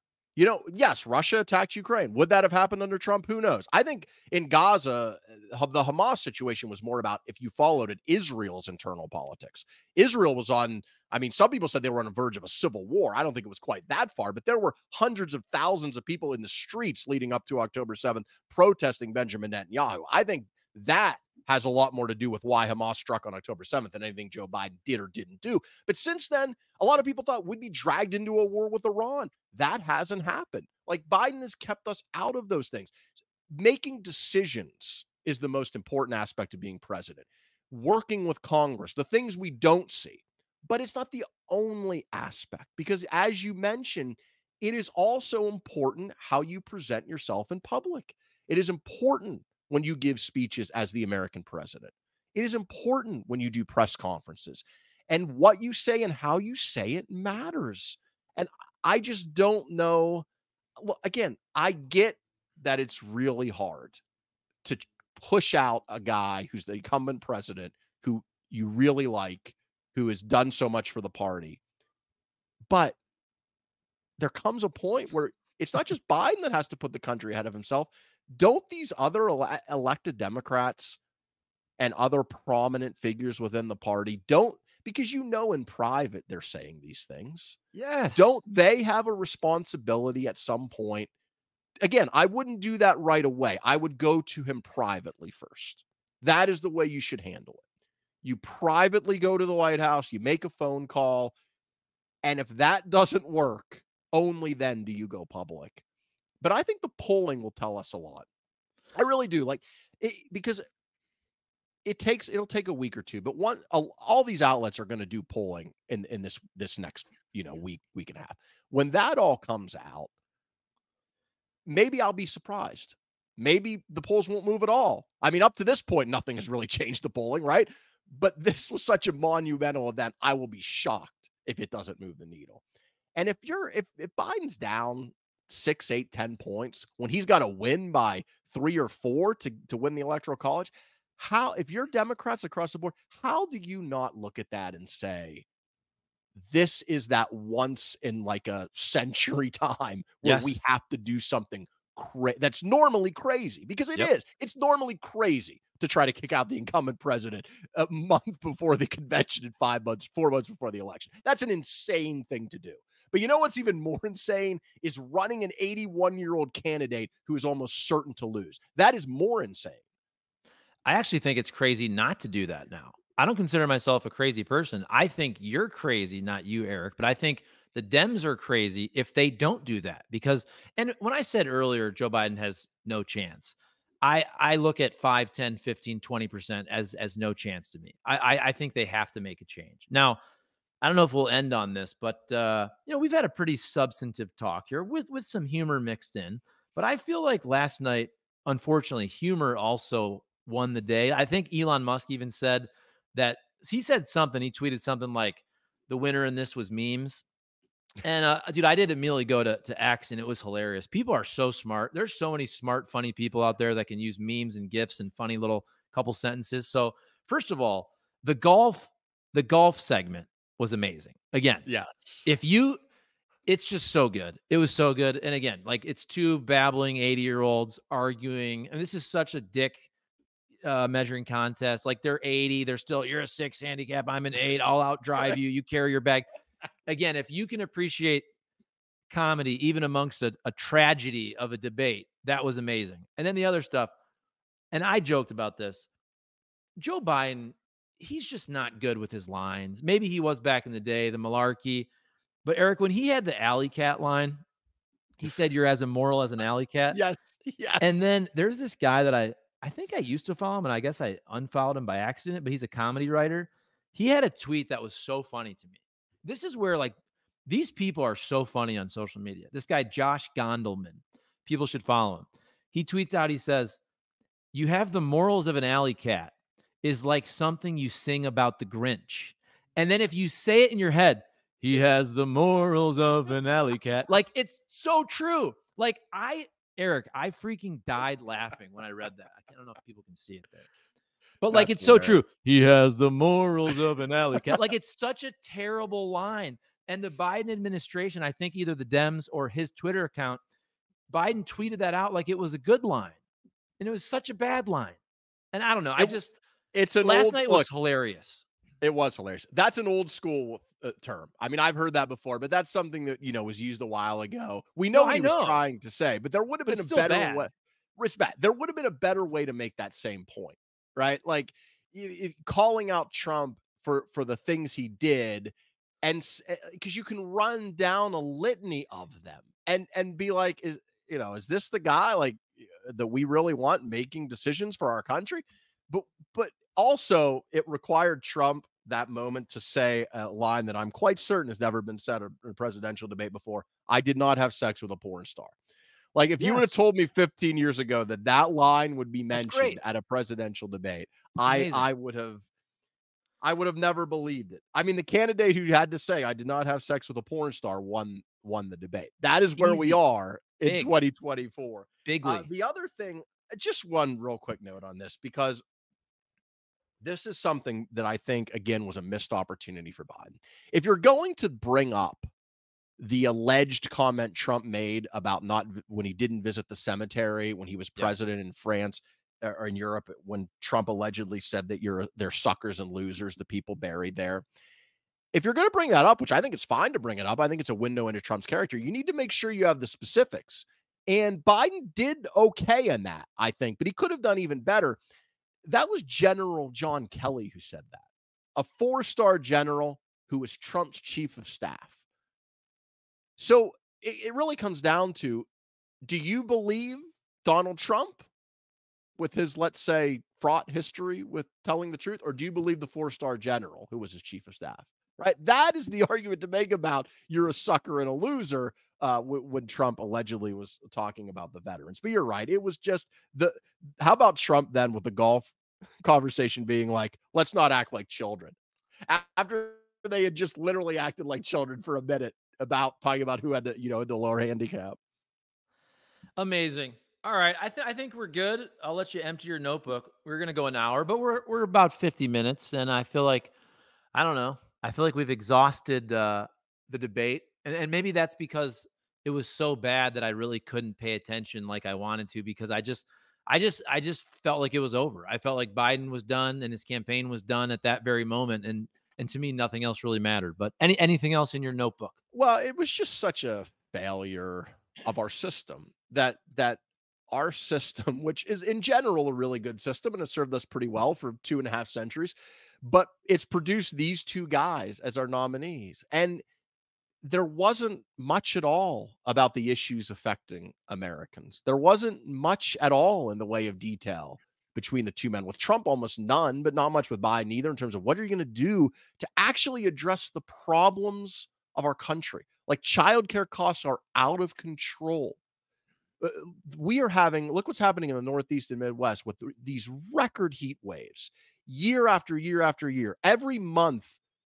Yes, Russia attacked Ukraine. Would that have happened under Trump? Who knows? I think in Gaza, the Hamas situation was more about, if you followed it, Israel's internal politics. Israel was on, I mean, some people said they were on the verge of a civil war. I don't think it was quite that far, but there were hundreds of thousands of people in the streets leading up to October 7th protesting Benjamin Netanyahu. I think that has a lot more to do with why Hamas struck on October 7th than anything Joe Biden did or didn't do. But since then, a lot of people thought we'd be dragged into a war with Iran. That hasn't happened. Like, Biden has kept us out of those things. Making decisions is the most important aspect of being president. Working with Congress, the things we don't see. But it's not the only aspect, because as you mentioned, it is also important how you present yourself in public. It is important when you give speeches as the American president. It is important when you do press conferences. And what you say and how you say it matters. And I just don't know. Well, again, I get that it's really hard to push out a guy who's the incumbent president, who you really like, who has done so much for the party. But there comes a point where it's not just Biden that has to put the country ahead of himself. Don't these other elected Democrats and other prominent figures within the party, because in private they're saying these things. Yes. Don't they have a responsibility at some point? Again, I wouldn't do that right away. I would go to him privately first. That is the way you should handle it. You privately go to the White House, you make a phone call, and if that doesn't work, only then do you go public. But I think the polling will tell us a lot. I really do. Like, because it'll take a week or two, but all these outlets are going to do polling in this next, week and a half. When that all comes out, maybe I'll be surprised. Maybe the polls won't move at all. I mean, up to this point, nothing has really changed the polling, right? But this was such a monumental event. I will be shocked if it doesn't move the needle. And if Biden's down 6, 8, 10 points when he's got to win by 3 or 4 to win the Electoral College, if you're Democrats across the board, how do you not look at that and say, this is that once in like a century time where Yes. we have to do something that's normally crazy, because it Yep. is. It's normally crazy to try to kick out the incumbent president a month before the convention and 5 months, 4 months before the election. That's an insane thing to do. But you know what's even more insane is running an 81-year-old candidate who is almost certain to lose. That is more insane. I actually think it's crazy not to do that now. I don't consider myself a crazy person. I think you're crazy, not you, Eric, but I think the Dems are crazy if they don't do that. Because, and when I said earlier Joe Biden has no chance, I look at 5, 10, 15, 20% as no chance to me. I think they have to make a change. Now, I don't know if we'll end on this, but we've had a pretty substantive talk here with some humor mixed in. But I feel like last night, unfortunately, humor also won the day. I think Elon Musk even said that he said something. He tweeted something like, "The winner in this was memes." And dude, I did immediately go to X, and it was hilarious. People are so smart. There's so many smart, funny people out there that can use memes and gifs and funny little couple sentences. So first of all, the golf segment was amazing. Again, Yes. if you it's just so good. It was so good. And again, like it's two babbling 80-year-olds arguing. And this is such a dick measuring contest. Like they're 80, they're still, you're a 6 handicap, I'm an 8, I'll out drive you, you carry your bag. Again, if you can appreciate comedy even amongst a tragedy of a debate, that was amazing. And then the other stuff, and I joked about this. Joe Biden, he's just not good with his lines. Maybe he was back in the day, the malarkey. But Eric, when he had the alley cat line, he said, "You're as immoral as an alley cat." Yes. And Yes. then there's this guy that I think I used to follow him, and I guess I unfollowed him by accident, but he's a comedy writer. He had a tweet that was so funny to me. This is where like these people are so funny on social media. This guy, Josh Gondelman, people should follow him. He tweets out, he says, "You have the morals of an alley cat is like something you sing about the Grinch." And then if you say it in your head, "He has the morals of an alley cat." Like it's so true. Like Eric, I freaking died laughing when I read that. I don't know if people can see it there. But like That's it's so true. hilarious. "He has the morals of an alley cat." Like it's such a terrible line. And the Biden administration, I think either the Dems or his Twitter account, Biden tweeted that out like it was a good line. And it was such a bad line. And I don't know. It, it's an Last old night look. was hilarious. It was hilarious. That's an old school term. I mean, I've heard that before, but that's something that, was used a while ago. We know No, what I he was know, trying to say, but there would have but been it's a still better way. bad. Respect. There would have been a better way to make that same point, right? Like calling out Trump for the things he did, and because you can run down a litany of them and be like, is this the guy like that we really want making decisions for our country? But also, it required Trump that moment to say a line that I'm quite certain has never been said in a presidential debate before. "I did not have sex with a porn star." Like, if you would have Yes, told me 15 years ago that that line would be that's mentioned great. at a presidential debate, It's amazing. I would have never believed it. I mean, the candidate who had to say, "I did not have sex with a porn star," won the debate. That is where we Easy, are in big, 2024. bigly. The other thing, just one real quick note on this, because this is something that I think, again, was a missed opportunity for Biden. If you're going to bring up the alleged comment Trump made about not when he didn't visit the cemetery when he was Yep. president in France or in Europe, when Trump allegedly said that they're suckers and losers, the people buried there. If you're going to bring that up, which I think it's fine to bring it up, I think it's a window into Trump's character. You need to make sure you have the specifics. And Biden did okay in that, I think, but he could have done even better. That was General John Kelly who said that, a 4-star general who was Trump's chief of staff. So it really comes down to, do you believe Donald Trump with his, let's say, fraught history with telling the truth, or do you believe the 4-star general who was his chief of staff? Right? That is the argument to make about you're a sucker and a loser when Trump allegedly was talking about the veterans. But you're right. It was just how about Trump then with the golf conversation being like, let's not act like children. After they had just literally acted like children for a minute about talking about who had the lower handicap. Amazing. All right, I think we're good. I'll let you empty your notebook. We're gonna go an hour, but we're about 50 minutes, and I feel like I don't know. I feel like we've exhausted the debate, and maybe that's because it was so bad that I really couldn't pay attention like I wanted to because I just felt like it was over. I felt like Biden was done and his campaign was done at that very moment, and to me nothing else really mattered. But anything else in your notebook? Well, it was just such a failure of our system that our system, which is in general a really good system and has served us pretty well for 2.5 centuries, but it's produced these two guys as our nominees. And there wasn't much at all about the issues affecting Americans. There wasn't much at all in the way of detail between the two men. With Trump, almost none, but not much with Biden either, in terms of what are you going to do to actually address the problems of our country. Like childcare costs are out of control. Uh, we are having, look what's happening in the Northeast and Midwest with these record heat waves year after year after year. Every month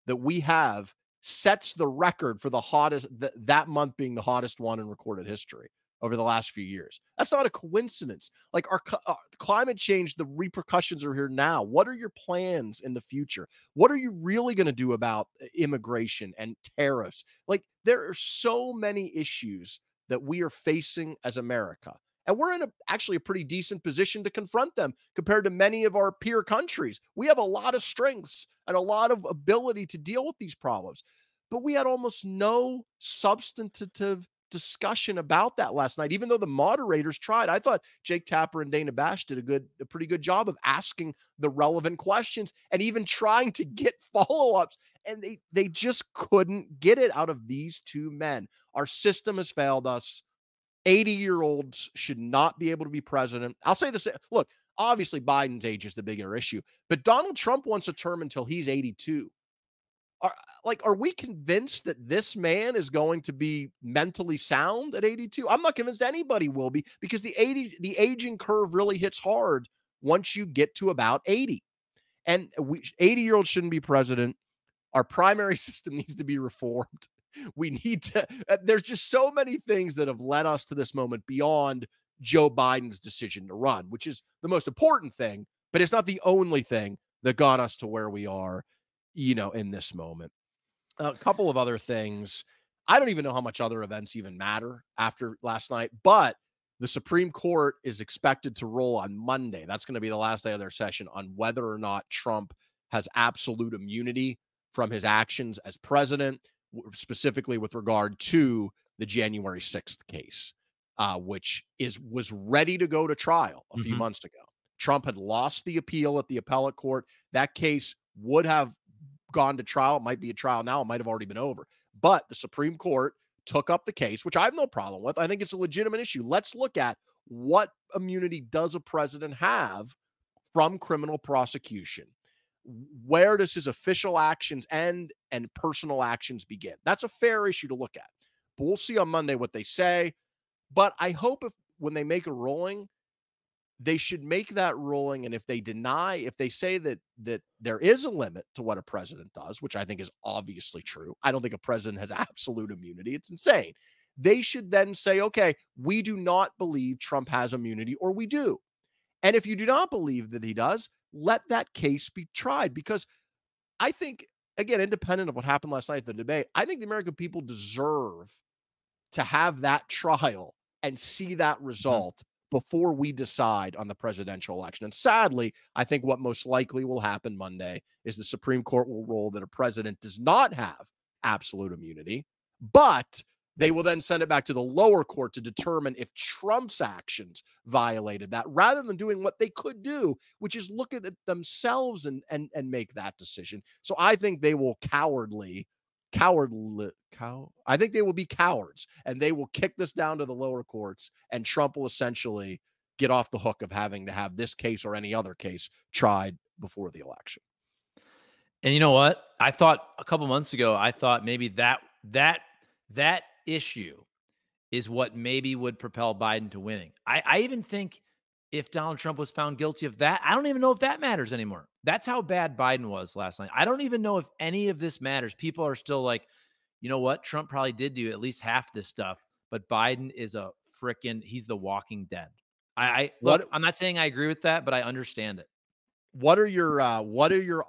that we have sets the record for the hottest, that month being the hottest one in recorded history over the last few years. That's not a coincidence. Like our climate change, the repercussions are here now. What are your plans in the future? What are you really going to do about immigration and tariffs? Like there are so many issues that we are facing as America. And we're in actually a pretty decent position to confront them compared to many of our peer countries. We have a lot of strengths and a lot of ability to deal with these problems. But we had almost no substantive discussion about that last night, even though the moderators tried. I thought Jake Tapper and Dana Bash did a pretty good job of asking the relevant questions and even trying to get follow-ups. And they just couldn't get it out of these two men. Our system has failed us. 80-year-olds should not be able to be president. I'll say this. Look, obviously Biden's age is the bigger issue, but Donald Trump wants a term until he's 82. Are we convinced that this man is going to be mentally sound at 82? I'm not convinced anybody will be, because the aging curve really hits hard once you get to about 80. And 80-year-olds shouldn't be president. Our primary system needs to be reformed. We need to, there's just so many things that have led us to this moment beyond Joe Biden's decision to run, which is the most important thing, but it's not the only thing that got us to where we are, in this moment. A couple of other things. I don't even know how much other events even matter after last night, but the Supreme Court is expected to roll on Monday. That's going to be the last day of their session on whether or not Trump has absolute immunity from his actions as president, specifically with regard to the January 6th case, which was ready to go to trial a few Mhm. months ago. Trump had lost the appeal at the appellate court. That case would have gone to trial. It might be a trial now. It might have already been over. But the Supreme Court took up the case, which I have no problem with. I think it's a legitimate issue. Let's look at what immunity does a president have from criminal prosecution? Where does his official actions end and personal actions begin? That's a fair issue to look at. But we'll see on Monday what they say. But I hope when they make a ruling, they should make that ruling. And if they say that there is a limit to what a president does, which I think is obviously true. I don't think a president has absolute immunity. It's insane. They should then say, okay, we do not believe Trump has immunity, or we do. And if you do not believe that he does, let that case be tried. Because I think, again, independent of what happened last night at the debate, I think the American people deserve to have that trial and see that Mhm. result before we decide on the presidential election. And sadly, I think what most likely will happen Monday is the Supreme Court will rule that a president does not have absolute immunity, but they will then send it back to the lower court to determine if Trump's actions violated that, rather than doing what they could do, which is look at it themselves and make that decision. So I think they will I think they will be cowards, and they will kick this down to the lower courts, and Trump will essentially get off the hook of having to have this case or any other case tried before the election. And you know what? I thought a couple months ago, I thought maybe that issue is what maybe would propel Biden to winning. I even think if Donald Trump was found guilty of that, I don't even know if that matters anymore. That's how bad Biden was last night. I don't even know if any of this matters. People are still like, you know what? Trump probably did do at least half this stuff, but Biden is he's the walking dead. I look, What I'm not saying I agree with that, but I understand it. what are your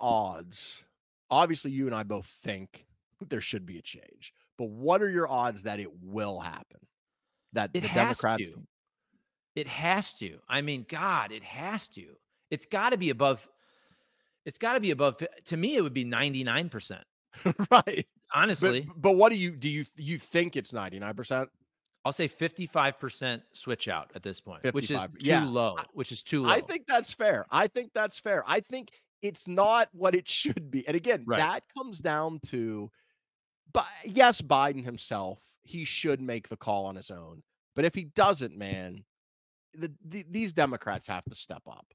odds? Obviously, you and I both think there should be a change, but what are your odds that it will happen? That It the has Democrats to. It has to. I mean, God, it has to. It's got to be above. It's got to be above. To me, it would be 99%. right. Honestly, But what do you think it's 99%? I'll say 55% switch out at this point, which is 55. too Yeah. low. Which is too I low. think that's fair. I think that's fair. I think it's not what it should be. And again, Right. that comes down to, but yes, Biden himself, he should make the call on his own. But if he doesn't, man, these Democrats have to step up.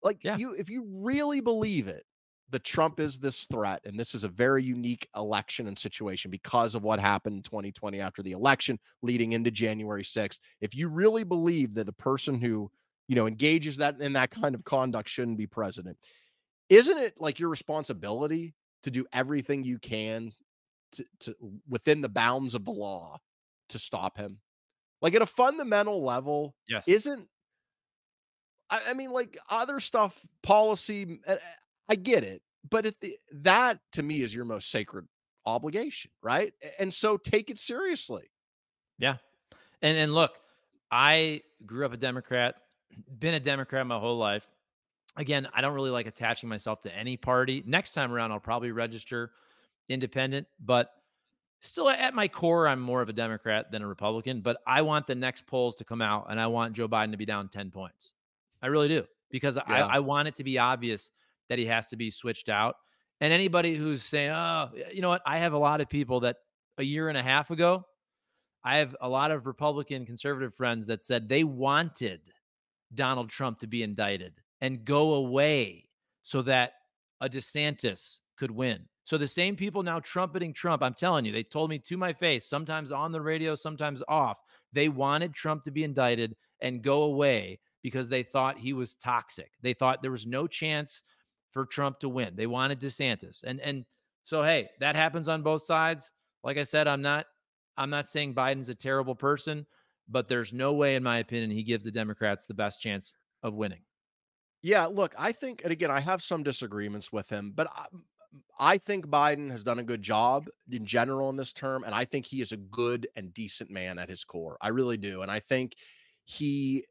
Like Yeah. if you really believe it, that Trump is this threat, and this is a very unique election and situation because of what happened in 2020 after the election leading into January 6th. If you really believe that a person who, engages that in that kind of conduct shouldn't be president, isn't it like your responsibility to do everything you can to within the bounds of the law to stop him? Like at a fundamental level, Yes. isn't I mean, like other stuff, policy, I get it, but that to me is your most sacred obligation, right? And so take it seriously. Yeah. And look, I grew up a Democrat, been a Democrat my whole life. Again, I don't really like attaching myself to any party. Next time around, I'll probably register independent, but still at my core, I'm more of a Democrat than a Republican. But I want the next polls to come out and I want Joe Biden to be down 10 points. I really do, because Yeah. I want it to be obvious that he has to be switched out. And anybody who's saying, oh, you know what? I have a lot of people that a year and a half ago, I have a lot of Republican conservative friends that said they wanted Donald Trump to be indicted and go away so that a DeSantis could win. So the same people now trumpeting Trump, I'm telling you, they told me to my face, sometimes on the radio, sometimes off, they wanted Trump to be indicted and go away because they thought he was toxic. They thought there was no chance for Trump to win. They wanted DeSantis. And so hey, that happens on both sides. Like I said, I'm not saying Biden's a terrible person, but there's no way, in my opinion, he gives the Democrats the best chance of winning. Yeah, look, I think, and again, I have some disagreements with him, but I think Biden has done a good job in general in this term, and I think he is a good and decent man at his core. I really do. And I think he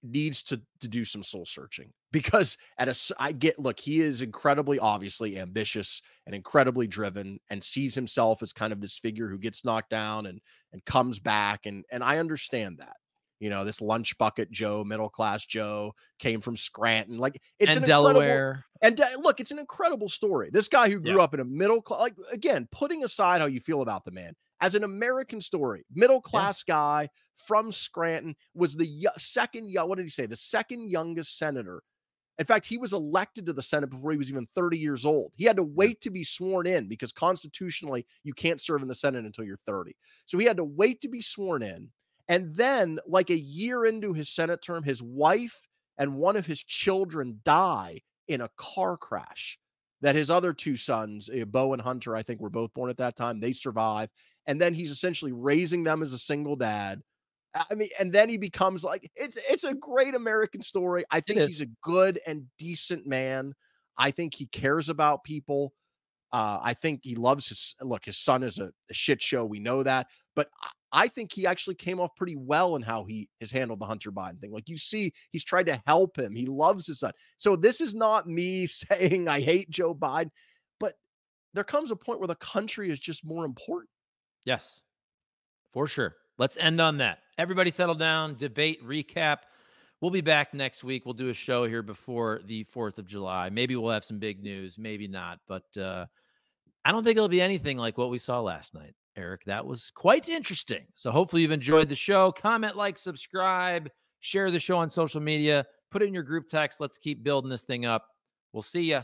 needs to do some soul searching because I get, look, he is incredibly obviously ambitious and incredibly driven and sees himself as kind of this figure who gets knocked down and comes back, and I understand that. This lunch bucket Joe, middle class Joe, came from Scranton. Like it's And an incredible, Delaware. and look, it's an incredible story. This guy who Yeah. grew up in a middle class, like again, putting aside how you feel about the man, as an American story, middle Yeah. class guy from Scranton, was the second, what did he say? The second youngest senator. In fact, he was elected to the Senate before he was even 30 years old. He had to Yeah. wait to be sworn in because constitutionally you can't serve in the Senate until you're 30. So he had to wait to be sworn in. And then, like a year into his Senate term, his wife and one of his children die in a car crash that his other two sons, Bo and Hunter, I think were both born at that time. They survive. And then he's essentially raising them as a single dad. I mean, and then he becomes like, it's a great American story. I It think is. he's a good and decent man. I think he cares about people. I think he loves his son is a shit show. We know that, but I think he actually came off pretty well in how he has handled the Hunter Biden thing. Like you see, he's tried to help him. He loves his son. So this is not me saying I hate Joe Biden, but there comes a point where the country is just more important. Yes, for sure. Let's end on that. Everybody settle down, debate, recap. We'll be back next week. We'll do a show here before the 4th of July. Maybe we'll have some big news, maybe not. But I don't think it'll be anything like what we saw last night, Eric. That was quite interesting. So hopefully you've enjoyed the show. Comment, like, subscribe, share the show on social media, put it in your group text. Let's keep building this thing up. We'll see ya.